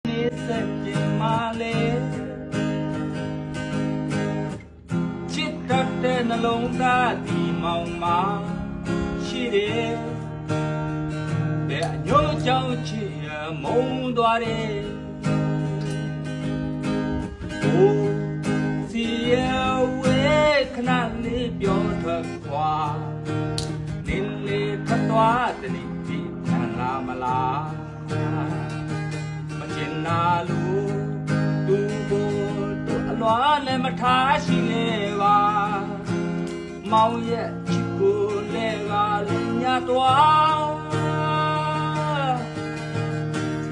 你ဆက်ကျင်မလဲချစ်တတ်တဲ့နှလုံးသားဒီမောင်မှာရှိတယ်ဘယ်အညို့ကြောင့်ချစ်ရမုန်းသွားတယ်โอ้စီရဝေခဏလေးပြောထွက်ခွာနင်းလေးထသွားတနေ့ဒီခံလာမလားမချင်နာလို့သူကိုတို့အလွားနဲ့မထားရှိလေပါမောင်ရဲ့ချစ်ကိုလဲကလည်းညသွား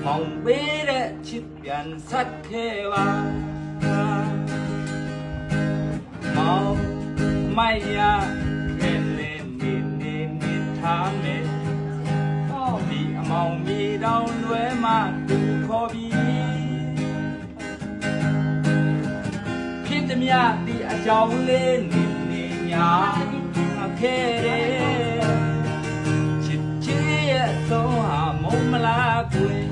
မောင်ပေးတဲ့ချစ်ပြန်ဆက်ခဲ့ပါမောင်ไม่อยากแค่เล่นนิดထားမယ်ဒီအမောင်မြေတောင်လွဲမှသူခေါ်ပြီးဖြစ်သည်မြဒီအကြောင်းလေးနေညာခဲ့တယ်ချစ်ချစ်ရဲ့ဆုံးဟာမုံမလားကွယ်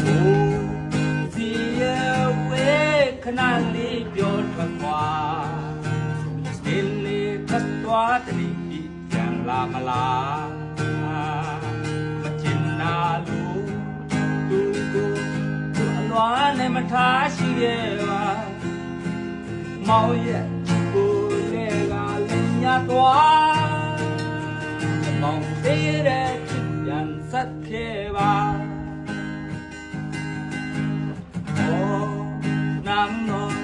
โอ้စီရဲ့ဝေခဏလေးပြောထွက်သွားဒီလေးထပ်သွားတည်းဒီပြန်လာမလားမချင်နာလို့သူကိုသူအလွားနဲ့မထားရှိခဲ့ပါမောင်ရဲ့ကိုယ်လေးကလည်းညသွားမောင်သေးတဲ့ချစ်ပြန်ဆက်ခဲ့ပါน้ำนอน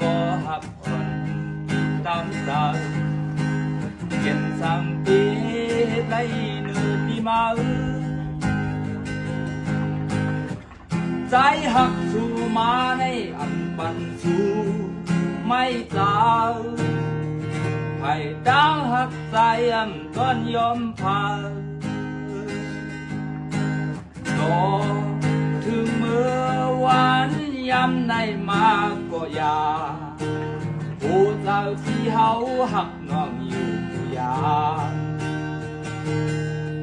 ก็หับผ่อนตามตาเก็บสั่งปีไล่เนื้อปีมาใจหักสู่มาในอันปันสู่ไม่ตาไผ่ดังหักใจอันก้อนยอมพาต่อถึงเมื่อวันยำในมาก็ยาผู้เจ้าที่เฮาหักน้องอยู่ยา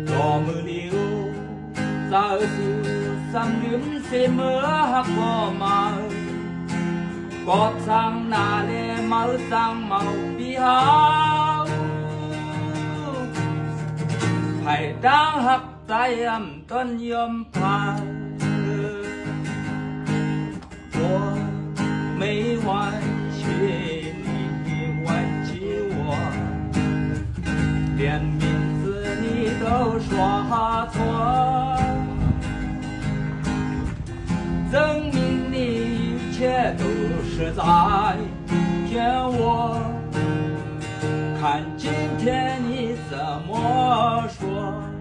ต่อมือเดียวเจ้าสู่สำลืมเสมอหักก็มากอดสั่งนาเลเมาสั่งเมาปีเฮาไผ่ดังหักใจอำต้นยอมพา我没忘却你忘记我连名字你都说错证明你一切都是在骗我看今天你怎么说